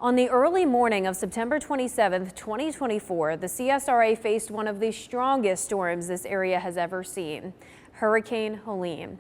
On the early morning of September 27, 2024, the CSRA faced one of the strongest storms this area has ever seen, Hurricane Helene.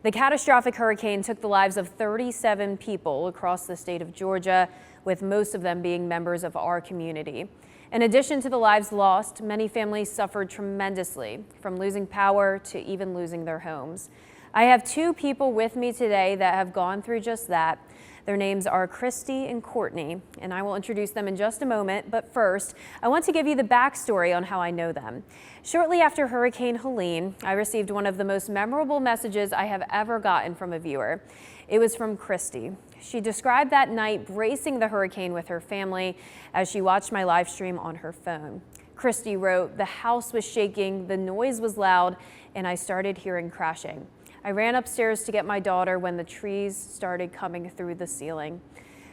The catastrophic hurricane took the lives of 37 people across the state of Georgia, with most of them being members of our community. In addition to the lives lost, many families suffered tremendously, from losing power to even losing their homes. I have two people with me today that have gone through just that. Their names are Christy and Courtney, and I will introduce them in just a moment. But first, I want to give you the backstory on how I know them. Shortly after Hurricane Helene, I received one of the most memorable messages I have ever gotten from a viewer. It was from Christy. She described that night bracing the hurricane with her family as she watched my live stream on her phone. Christy wrote, "The house was shaking, the noise was loud, and I started hearing crashing. I ran upstairs to get my daughter when the trees started coming through the ceiling."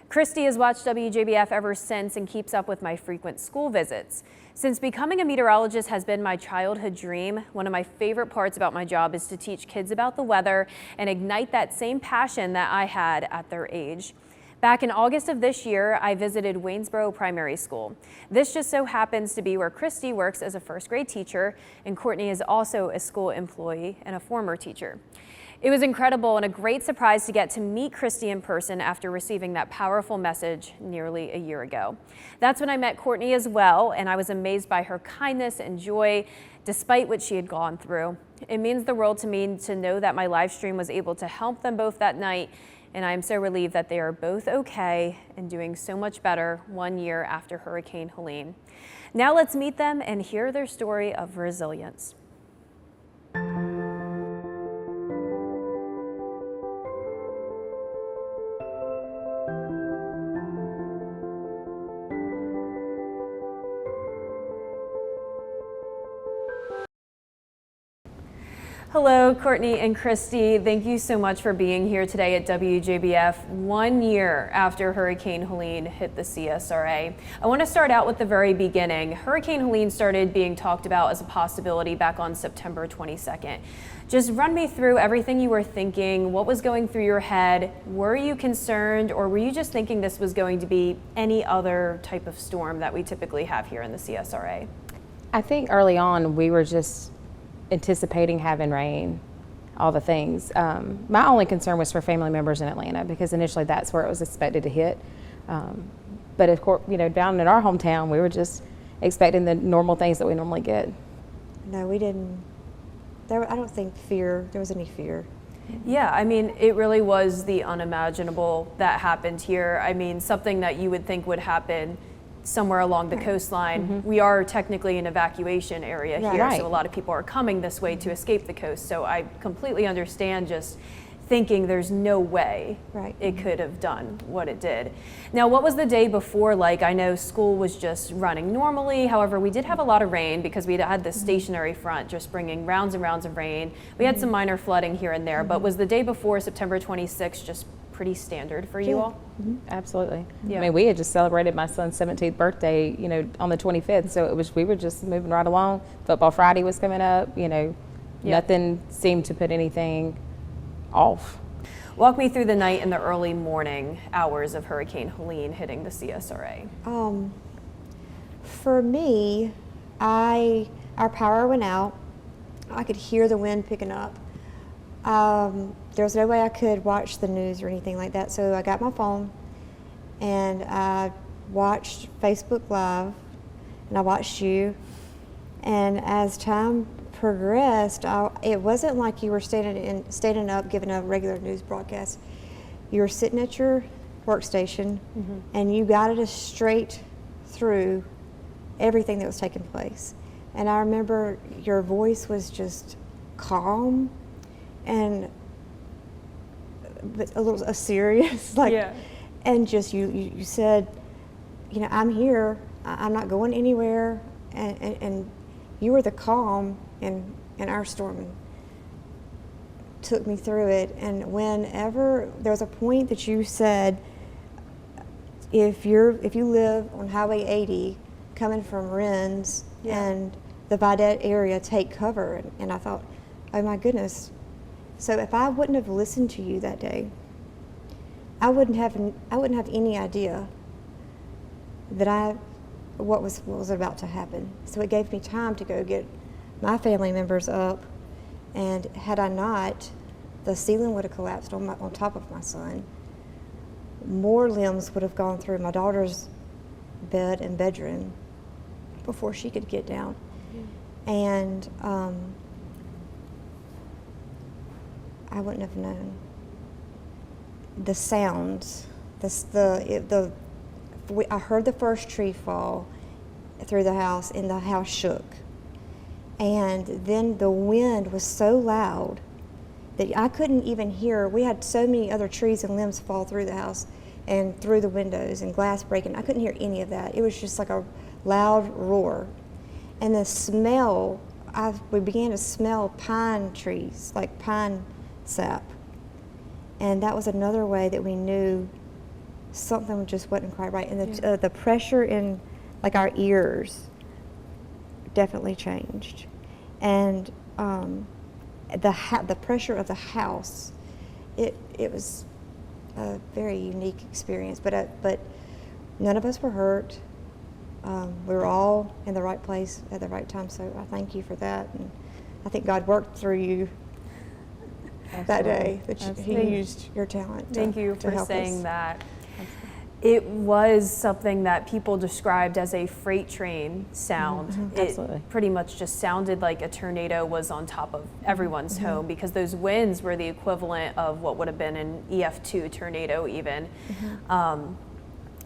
Christy has watched WJBF ever since and keeps up with my frequent school visits. Since becoming a meteorologist has been my childhood dream, one of my favorite parts about my job is to teach kids about the weather and ignite that same passion that I had at their age. Back in August of this year, I visited Waynesboro Primary School. This just so happens to be where Christy works as a first grade teacher, and Courtney is also a school employee and a former teacher. It was incredible and a great surprise to get to meet Christy in person after receiving that powerful message nearly a year ago. That's when I met Courtney as well, and I was amazed by her kindness and joy despite what she had gone through. It means the world to me to know that my live stream was able to help them both that night, and I am so relieved that they are both okay and doing so much better 1 year after Hurricane Helene. Now let's meet them and hear their story of resilience. Hello, Courtney and Christy. Thank you so much for being here today at WJBF 1 year after Hurricane Helene hit the CSRA. I want to start out with the very beginning. Hurricane Helene started being talked about as a possibility back on September 22nd. Just run me through everything you were thinking. What was going through your head? Were you concerned, or were you just thinking this was going to be any other type of storm that we typically have here in the CSRA? I think early on we were just anticipating having rain, all the things. My only concern was for family members in Atlanta, because initially that's where it was expected to hit. But of course, down in our hometown, we were just expecting the normal things that we normally get. No, we didn't. I don't think there was any fear. Yeah, I mean, it really was the unimaginable that happened here. I mean, something that you would think would happen somewhere along the coastline. Mm-hmm. We are technically an evacuation area here, right. So a lot of people are coming this way to escape the coast. So I completely understand just thinking there's no way it could have done what it did. Now, what was the day before like? I know school was just running normally. However, we did have a lot of rain because we had this stationary front just bringing rounds and rounds of rain. We had some minor flooding here and there, but was the day before September 26th just pretty standard for you all? Mm-hmm. Absolutely. Yeah. I mean, we had just celebrated my son's 17th birthday, on the 25th. So we were just moving right along. Football Friday was coming up, nothing seemed to put anything off. Walk me through the night and the early morning hours of Hurricane Helene hitting the CSRA. For me, our power went out. I could hear the wind picking up. There was no way I could watch the news or anything like that, so I got my phone and I watched Facebook Live, and I watched you. And as time progressed, it wasn't like you were standing up giving a regular news broadcast. You were sitting at your workstation, and you guided us straight through everything that was taking place. And I remember your voice was just calm and a little serious, and just you said, I'm here, I'm not going anywhere, and you were the calm in our storm, and took me through it. And whenever there was a point that you said, if you live on Highway 80 coming from Rennes and the Vidette area, take cover, and I thought, oh my goodness. So if I wouldn't have listened to you that day, I wouldn't have any idea what was about to happen. So it gave me time to go get my family members up, and had I not, the ceiling would have collapsed on top of my son. More limbs would have gone through my daughter's bed and bedroom before she could get down. And I wouldn't have known. The sounds, I heard the first tree fall through the house, and the house shook. And then the wind was so loud that I couldn't even hear. We had so many other trees and limbs fall through the house and through the windows and glass breaking. I couldn't hear any of that. It was just like a loud roar. And the smell, we began to smell pine trees, like pine sap. And that was another way that we knew something just wasn't quite right. And the pressure in like our ears definitely changed. And the pressure of the house, it was a very unique experience. But none of us were hurt. We were all in the right place at the right time. So I thank you for that. And I think God worked through you that day, that He used your talent. Thank you to for help saying us. that. It was something that people described as a freight train sound. Mm-hmm. It Absolutely. pretty much just sounded like a tornado was on top of everyone's home, because those winds were the equivalent of what would have been an EF2 tornado even.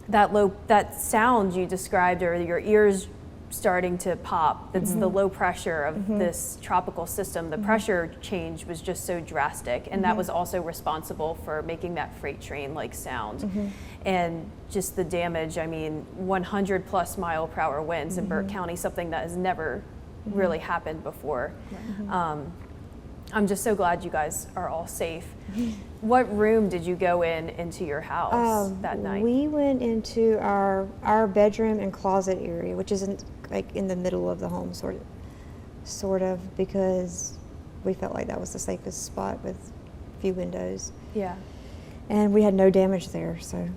That sound you described, or your ears starting to pop, that's the low pressure of this tropical system. The pressure change was just so drastic, and that was also responsible for making that freight train like sound. And just the damage, I mean, 100 plus mile per hour winds in Burke County, something that has never really happened before. I'm just so glad you guys are all safe. What room did you go into your house that night? We went into our bedroom and closet area, which isn't like in the middle of the home, sort of, because we felt like that was the safest spot with few windows. Yeah. And we had no damage there, so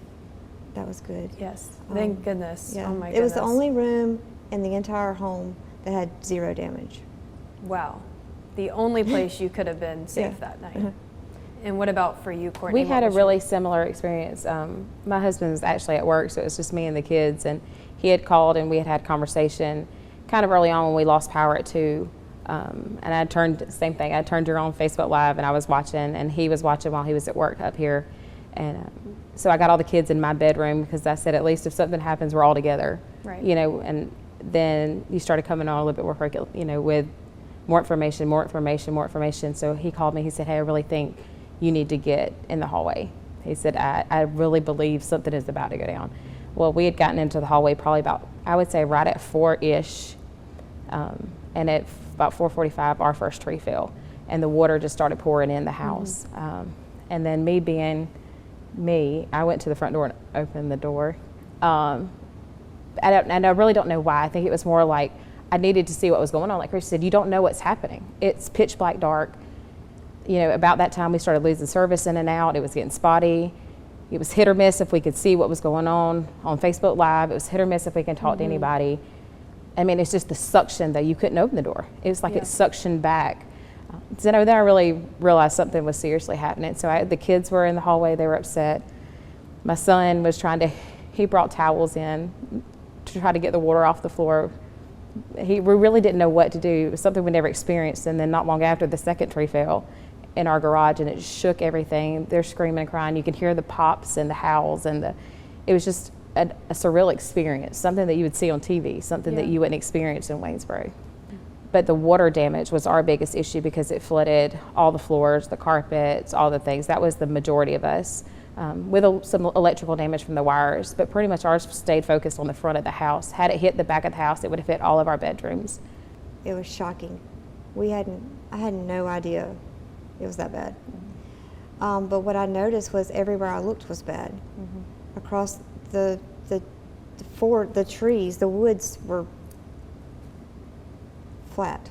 that was good. Yes. Thank goodness. Yeah. Oh my goodness. It was the only room in the entire home that had 0 damage. Wow. The only place you could have been safe that night. And what about for you, Courtney? We had a really similar experience. My husband was actually at work, so it was just me and the kids, and he had called and we had conversation kind of early on when we lost power at 2. And I turned her on Facebook Live, and I was watching, and he was watching while he was at work up here. And so I got all the kids in my bedroom, because I said, at least if something happens, we're all together. Right. You know, and then you started coming on a little bit more, you know, with more information. So he called me, he said, hey, I really think you need to get in the hallway. He said, I really believe something is about to go down. Well, we had gotten into the hallway probably about, I would say right at 4-ish, and at about 4:45, our first tree fell, and the water just started pouring in the house. And then me being me, I went to the front door and opened the door. And I really don't know why. I think it was more like I needed to see what was going on. Like Chris said, you don't know what's happening. It's pitch black dark. You know, about that time we started losing service in and out. It was getting spotty. It was hit or miss if we could see what was going on Facebook Live. It was hit or miss if we can talk to anybody. I mean, it's just the suction, though. You couldn't open the door. It was like it suctioned back. So then I really realized something was seriously happening. So the kids were in the hallway. They were upset. My son was he brought towels in to try to get the water off the floor. We really didn't know what to do. It was something we never experienced. And then not long after, the second tree fell in our garage, and it shook everything. They're screaming and crying. You could hear the pops and the howls, and it was just a surreal experience, something that you would see on TV, something that you wouldn't experience in Waynesboro. But the water damage was our biggest issue, because it flooded all the floors, the carpets, all the things. That was the majority of us, with some electrical damage from the wires. But pretty much ours stayed focused on the front of the house. Had it hit the back of the house, it would have hit all of our bedrooms. It was shocking. I had no idea it was that bad. But what I noticed was everywhere I looked was bad. Across the trees, the woods were flat.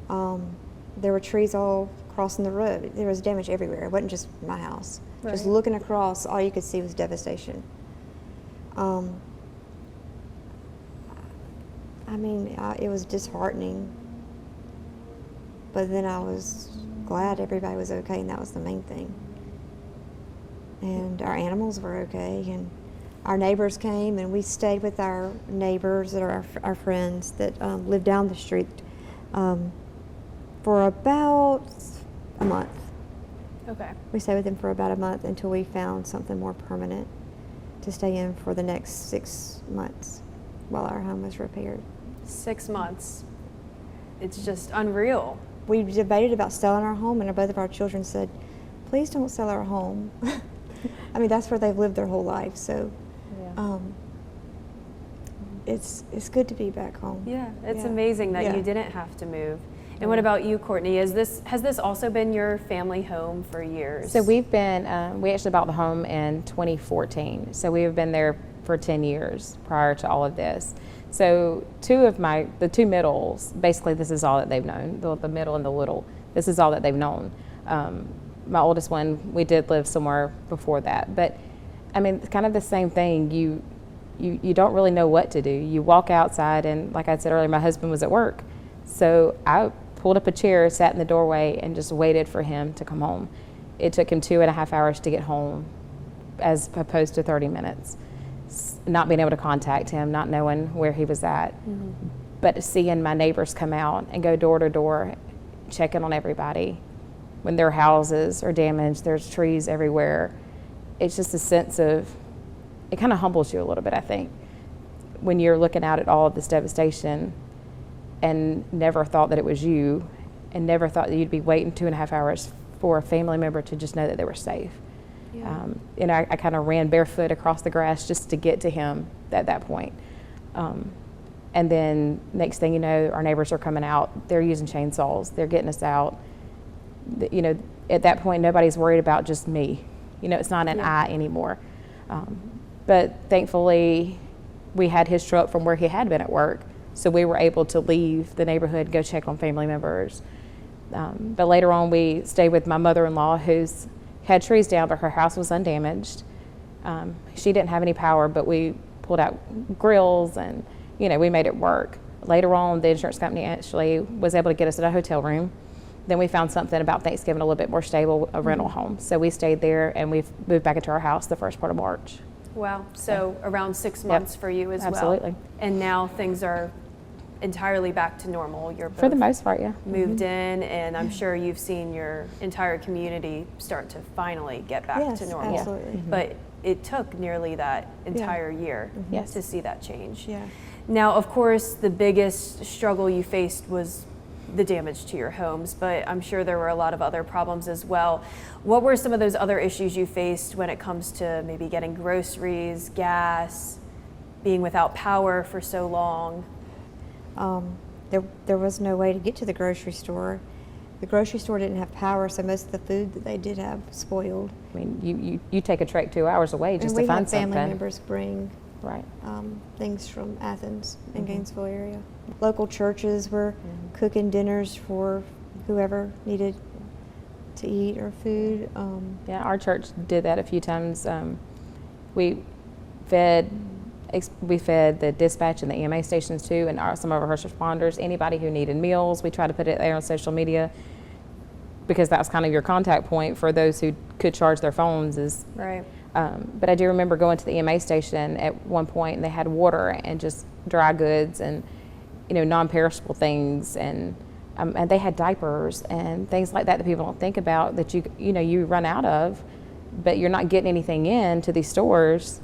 There were trees all crossing the road. There was damage everywhere. It wasn't just my house. Just looking across, all you could see was devastation. I mean, it was disheartening. But then I was glad everybody was okay, and that was the main thing. And our animals were okay, and our neighbors came, and we stayed with our neighbors that are our friends that live down the street for about a month. Okay. We stayed with them for about a month until we found something more permanent to stay in for the next 6 months while our home was repaired. 6 months. It's just unreal. We debated about selling our home, and both of our children said, please don't sell our home. I mean, that's where they've lived their whole life, so it's good to be back home. Yeah, it's amazing that you didn't have to move. And what about you, Courtney? Has this also been your family home for years? So we've been, we actually bought the home in 2014. So we have been there for 10 years prior to all of this. So the two middles, basically this is all that they've known, the middle and the little, this is all that they've known. My oldest one, we did live somewhere before that. But I mean, it's kind of the same thing. You don't really know what to do. You walk outside, and like I said earlier, my husband was at work. So I pulled up a chair, sat in the doorway, and just waited for him to come home. It took him 2.5 hours to get home, as opposed to 30 minutes. Not being able to contact him, not knowing where he was at. Mm-hmm. But seeing my neighbors come out and go door to door, checking on everybody. When their houses are damaged, there's trees everywhere. It's just a sense of, it kind of humbles you a little bit, I think, when you're looking out at all of this devastation and never thought that it was you, and never thought that you'd be waiting 2.5 hours for a family member to just know that they were safe. Yeah. And I kind of ran barefoot across the grass just to get to him at that point. And then next thing you know, our neighbors are coming out. They're using chainsaws. They're getting us out. You know, at that point, nobody's worried about just me. You know, it's not an I anymore. But thankfully, we had his truck from where he had been at work. So we were able to leave the neighborhood, go check on family members. But later on, we stayed with my mother-in-law, who's had trees down, but her house was undamaged. She didn't have any power, but we pulled out grills and, you know, we made it work. Later on, the insurance company actually was able to get us in a hotel room. Then we found something about Thanksgiving a little bit more stable, a rental home. So we stayed there, and we've moved back into our house the first part of March. Wow, so around 6 months for you as well. Absolutely. And now things are entirely back to normal. You're both for the most part, moved in, and I'm sure you've seen your entire community start to finally get back to normal. Absolutely. But it took nearly that entire year to see that change. Yeah. Now, of course, the biggest struggle you faced was the damage to your homes, but I'm sure there were a lot of other problems as well. What were some of those other issues you faced when it comes to maybe getting groceries, gas, being without power for so long? There was no way to get to the grocery store. The grocery store didn't have power, so most of the food that they did have spoiled. I mean, you take a trek 2 hours away just to find something. And we had family members bring things from Athens and Gainesville area. Local churches were cooking dinners for whoever needed to eat or food. Yeah, our church did that a few times. We fed the dispatch and the EMA stations too, and some of our first responders, anybody who needed meals. We tried to put it there on social media because that was kind of your contact point for those who could charge their phones. Right. But I do remember going to the EMA station at one point, and they had water and just dry goods and, you know, non-perishable things, and they had diapers and things like that people don't think about that you run out of, but you're not getting anything in to these stores.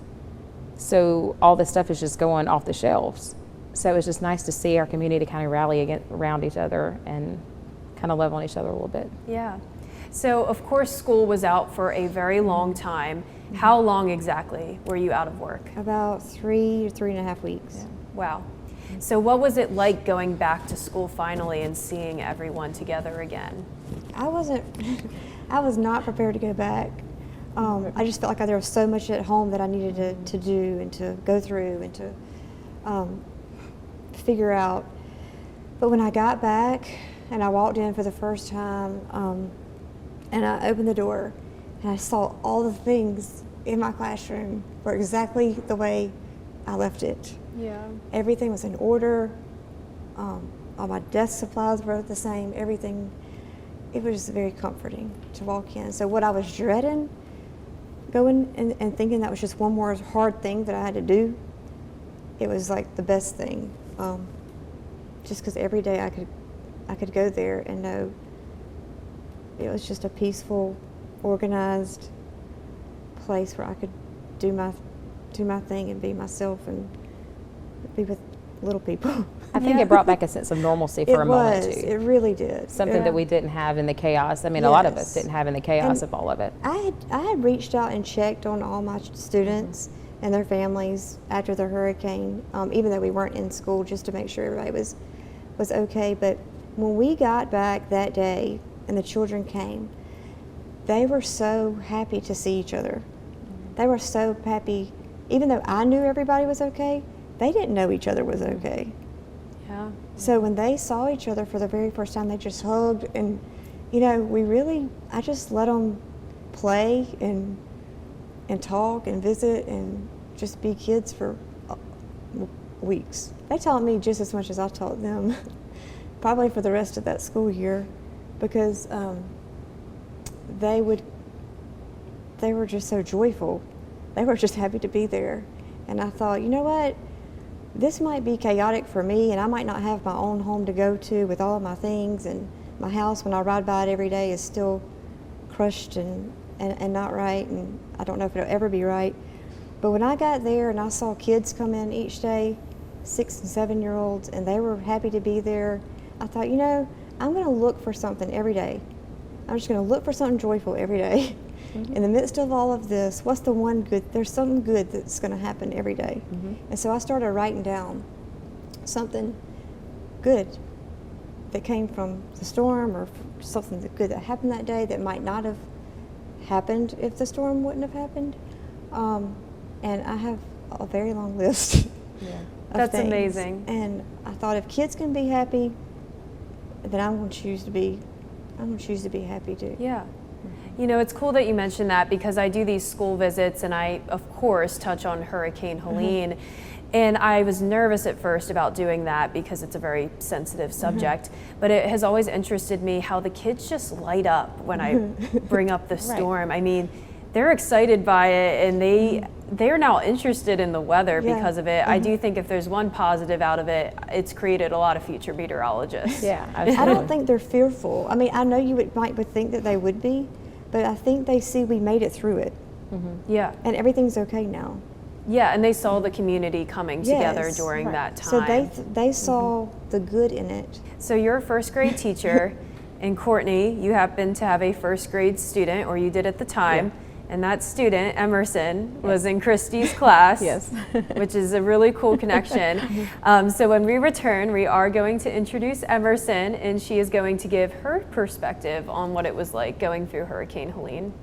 So all this stuff is just going off the shelves. So it's just nice to see our community kind of rally around each other and kind of love on each other a little bit. Yeah. So of course school was out for a very long time. How long exactly were you out of work? About 3 or 3.5 weeks. Yeah. Wow. So what was it like going back to school finally and seeing everyone together again? I was not prepared to go back. I just felt like there was so much at home that I needed to do and to go through and to figure out. But when I got back and I walked in for the first time and I opened the door and I saw all the things in my classroom were exactly the way I left it. Yeah. Everything was in order. All my desk supplies were the same, everything. It was just very comforting to walk in. So what I was dreading, going and thinking that was just one more hard thing that I had to do, it was like the best thing. Just because every day I could go there and know it was just a peaceful, organized place where I could do my thing and be myself and be with little people. I think it brought back a sense of normalcy for a moment too. It really did. Something that we didn't have in the chaos. I mean, a lot of us didn't have in the chaos of all of it. I had reached out and checked on all my students and their families after the hurricane, even though we weren't in school, just to make sure everybody was okay. But when we got back that day and the children came, they were so happy to see each other. They were so happy, even though I knew everybody was okay, they didn't know each other was okay. Yeah. So when they saw each other for the very first time, they just hugged, and I just let them play and talk and visit and just be kids for weeks. They taught me just as much as I taught them, probably for the rest of that school year, because they were just so joyful. They were just happy to be there. And I thought, you know what? This might be chaotic for me, and I might not have my own home to go to with all of my things, and my house, when I ride by it every day, is still crushed and not right, and I don't know if it'll ever be right. But when I got there and I saw kids come in each day, 6 and 7-year-olds, and they were happy to be there, I thought, I'm going to look for something every day. I'm just going to look for something joyful every day. Mm-hmm. In the midst of all of this, what's the one good? There's something good that's going to happen every day. Mm-hmm. And so I started writing down something good that came from the storm, or something good that happened that day that might not have happened if the storm wouldn't have happened. And I have a very long list. Yeah. Of That's things. amazing. And I thought, if kids can be happy, then I'm going to choose to be happy too. Yeah. It's cool that you mentioned that, because I do these school visits and I, of course, touch on Hurricane Helene. Mm-hmm. And I was nervous at first about doing that because it's a very sensitive subject. Mm-hmm. But it has always interested me how the kids just light up when I bring up the storm. Right. I mean, they're excited by it, and they're now interested in the weather because of it. Mm-hmm. I do think if there's one positive out of it, it's created a lot of future meteorologists. Yeah, absolutely. I don't think they're fearful. I mean, I know you might think that they would be, but I think they see we made it through it. Mm-hmm. Yeah. And everything's okay now. Yeah, and they saw the community coming together during that time. So they saw the good in it. So you're a first grade teacher, and Courtney, you happen to have a first grade student, or you did at the time. Yeah. And that student, Emerson, was in Christy's class, which is a really cool connection. So when we return, we are going to introduce Emerson, and she is going to give her perspective on what it was like going through Hurricane Helene.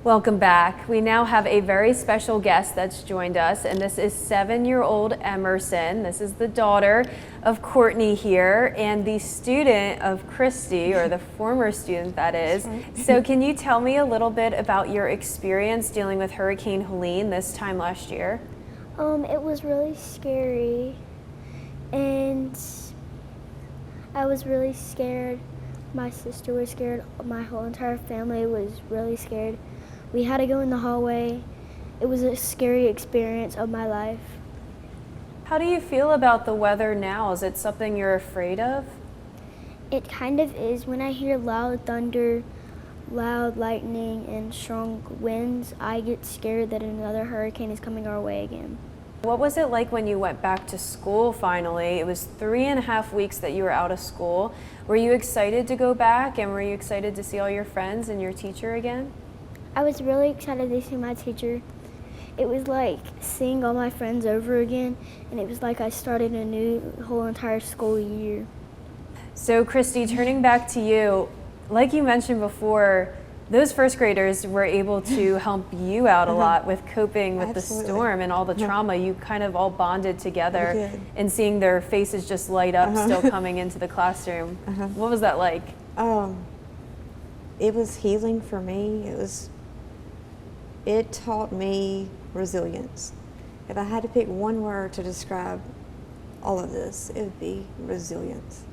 Welcome back. We now have a very special guest that's joined us, and this is 7-year-old Emerson. This is the daughter of Courtney here, and the student of Christy, or the former student that is. So can you tell me a little bit about your experience dealing with Hurricane Helene this time last year? It was really scary, and I was really scared. My sister was scared. My whole entire family was really scared. We had to go in the hallway. It was a scary experience of my life. How do you feel about the weather now? Is it something you're afraid of? It kind of is. When I hear loud thunder, loud lightning, and strong winds, I get scared that another hurricane is coming our way again. What was it like when you went back to school finally? It was 3.5 weeks that you were out of school. Were you excited to go back, and were you excited to see all your friends and your teacher again? I was really excited to see my teacher. It was like seeing all my friends over again, and it was like I started a new whole entire school year. So Christy, turning back to you, like you mentioned before, Those first graders were able to help you out a lot with coping with Absolutely. the storm and all the trauma. You kind of all bonded together, We did. and seeing their faces just light up still coming into the classroom. What was that like? It was healing for me. It taught me resilience. If I had to pick one word to describe all of this, it would be resilience.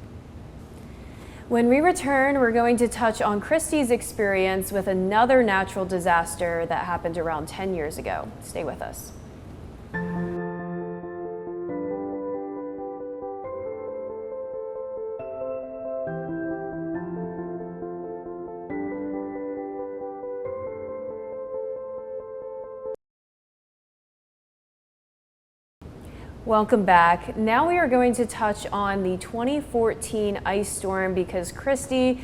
When we return, we're going to touch on Christy's experience with another natural disaster that happened around 10 years ago. Stay with us. Welcome back. Now we are going to touch on the 2014 ice storm because Christy,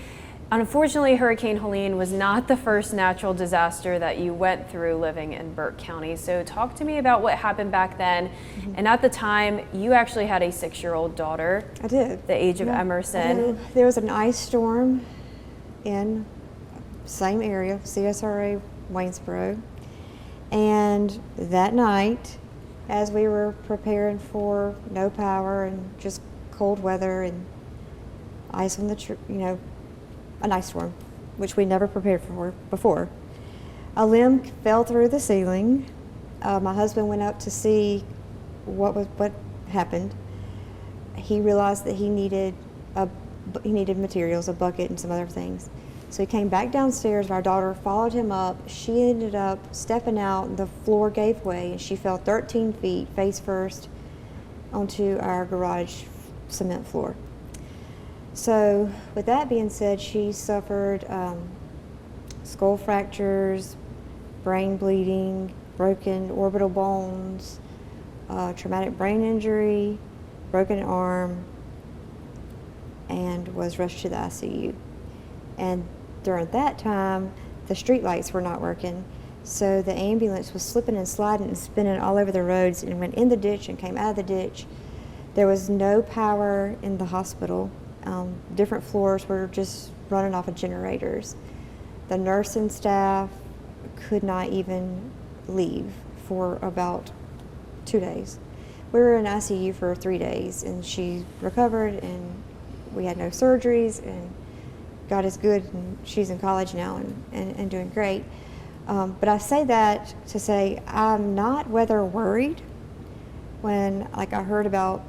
unfortunately, Hurricane Helene was not the first natural disaster that you went through living in Burke County. So talk to me about what happened back then. And at the time, you actually had a 6-year-old daughter. I did. The age of Emerson. There was an ice storm in same area, CSRA Waynesboro, and that night, as we were preparing for no power and just cold weather and ice on the, an ice storm, which we never prepared for before, a limb fell through the ceiling. My husband went up to see what happened. He realized that he needed materials, a bucket and some other things. So he came back downstairs, and our daughter followed him up. She ended up stepping out, and the floor gave way, and she fell 13 feet face first onto our garage cement floor. So with that being said, she suffered skull fractures, brain bleeding, broken orbital bones, traumatic brain injury, broken arm, and was rushed to the ICU. And during that time, the street lights were not working, so the ambulance was slipping and sliding and spinning all over the roads and went in the ditch and came out of the ditch. There was no power in the hospital. Different floors were just running off of generators. The nursing staff could not even leave for about 2 days. We were in ICU for 3 days, and she recovered, and we had no surgeries, and God is good, and she's in college now and doing great. But I say that to say I'm not weather worried when I heard about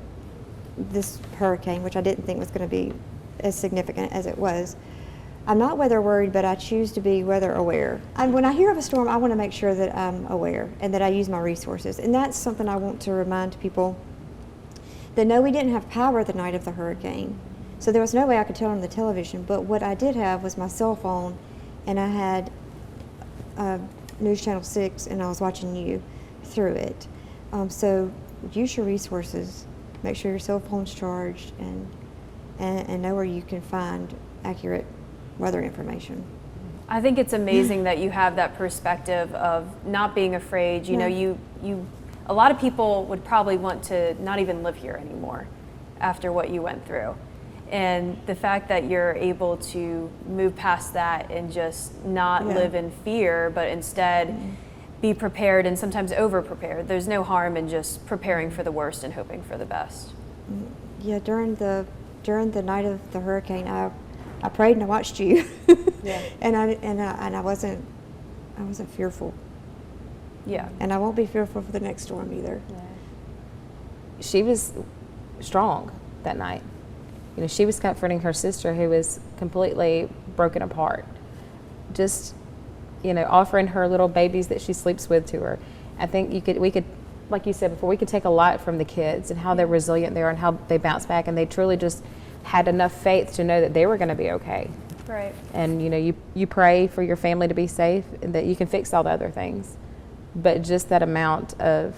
this hurricane, which I didn't think was going to be as significant as it was. I'm not weather worried, but I choose to be weather aware. When I hear of a storm, I want to make sure that I'm aware and that I use my resources. And that's something I want to remind people that no, we didn't have power the night of the hurricane. So there was no way I could turn on the television, but what I did have was my cell phone, and I had News Channel 6, and I was watching you through it. So use your resources, make sure your cell phone's charged, and know where you can find accurate weather information. I think it's amazing that you have that perspective of not being afraid. You know, a lot of people would probably want to not even live here anymore after what you went through. And the fact that you're able to move past that and just not live in fear, but instead be prepared and sometimes over-prepared. There's no harm in just preparing for the worst and hoping for the best. Yeah, during the night of the hurricane, I prayed and I watched you. and I wasn't fearful. Yeah. And I won't be fearful for the next storm either. Yeah. She was strong that night. You know, she was comforting her sister who was completely broken apart. Just, offering her little babies that she sleeps with to her. I think we could, like you said before, we could take a lot from the kids and how they're resilient they are and how they bounce back, and they truly just had enough faith to know that they were going to be okay. Right. And you pray for your family to be safe and that you can fix all the other things. But just that amount of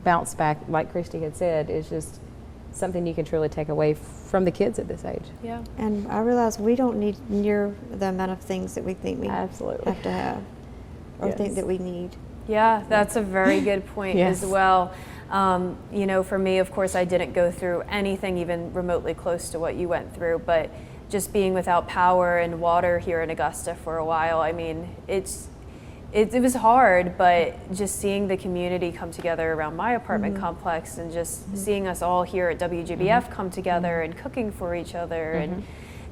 bounce back, like Christy had said, is just something you can truly take away from the kids at this age. Yeah. And I realize we don't need near the amount of things that we think we Absolutely. have to have or think that we need. Yeah, that's a very good point Yes. as well. For me, of course, I didn't go through anything even remotely close to what you went through, but just being without power and water here in Augusta for a while. I mean, it was hard, but just seeing the community come together around my apartment complex and just seeing us all here at WGBF come together and cooking for each other and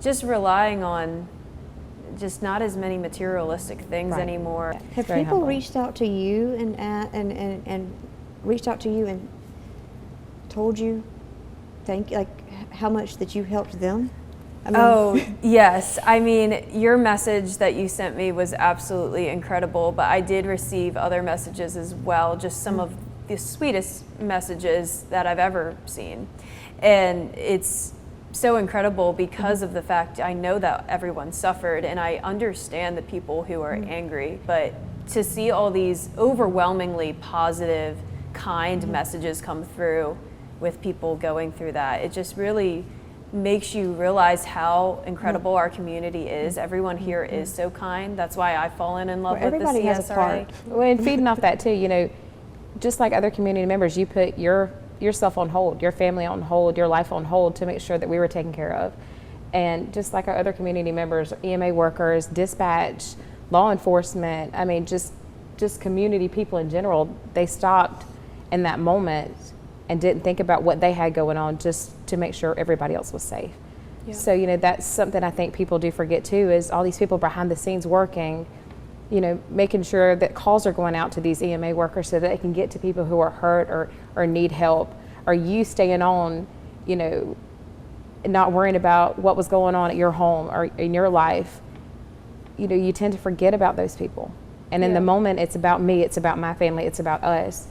just relying on just not as many materialistic things anymore. Have Very people humbling. reached out to you and reached out to you and told you how much that you helped them? I mean, Oh, yes. I mean, your message that you sent me was absolutely incredible, but I did receive other messages as well, just some of the sweetest messages that I've ever seen. And it's so incredible because of the fact I know that everyone suffered, and I understand the people who are angry, but to see all these overwhelmingly positive, kind messages come through with people going through that, it just really makes you realize how incredible our community is. Everyone here is so kind. That's why I've fallen in love with the everybody has a CSRA. part. Well, and feeding off that too, you know, just like other community members, you put yourself on hold, your family on hold, your life on hold to make sure that we were taken care of. And just like our other community members, EMA workers, dispatch, law enforcement, I mean, just community people in general, they stopped in that moment and didn't think about what they had going on just to make sure everybody else was safe. Yeah. So, you know, that's something I think people do forget too, is all these people behind the scenes working, you know, making sure that calls are going out to these EMA workers so that they can get to people who are hurt or need help. Or you staying on, you know, not worrying about what was going on at your home or in your life. You know, you tend to forget about those people. And in the moment, it's about me, it's about my family, it's about us.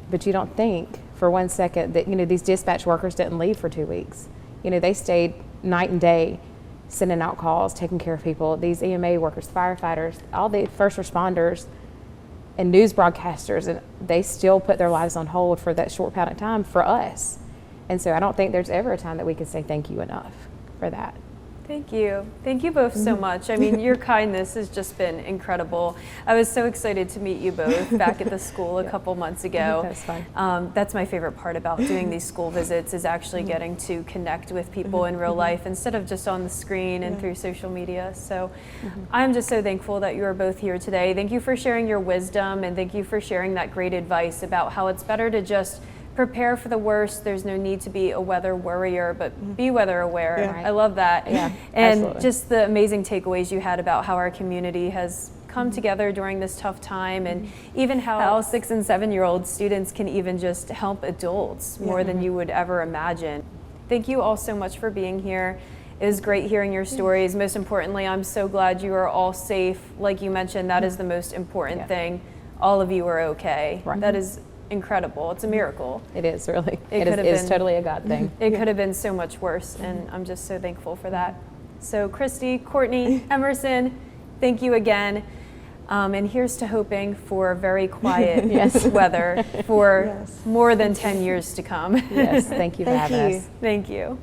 But you don't think for 1 second that, you know, these dispatch workers didn't leave for 2 weeks. You know, they stayed night and day, sending out calls, taking care of people. These EMA workers, firefighters, all the first responders and news broadcasters, and they still put their lives on hold for that short amount of time for us. And so I don't think there's ever a time that we can say thank you enough for that. Thank you. Thank you both so much. I mean, your kindness has just been incredible. I was so excited to meet you both back at the school a couple months ago. That was fun. That's my favorite part about doing these school visits, is actually getting to connect with people in real life instead of just on the screen and through social media. So I'm just so thankful that you are both here today. Thank you for sharing your wisdom, and thank you for sharing that great advice about how it's better to just prepare for the worst. There's no need to be a weather worrier, but be weather aware. Yeah. I love that. Yeah, and absolutely. just the amazing takeaways you had about how our community has come together during this tough time, and even how 6 and 7 year old students can even just help adults more than you would ever imagine. Thank you all so much for being here. It was great hearing your stories. Most importantly, I'm so glad you are all safe. Like you mentioned, that is the most important thing. All of you are okay. Right. That is incredible. It's a miracle. It is really. It could have It is been- totally a God thing. It could have been so much worse, and I'm just so thankful for that. So Christy, Courtney, Emerson, thank you again. And here's to hoping for very quiet weather for more than 10 years to come. Yes, thank you for Thank having you. us. Thank you.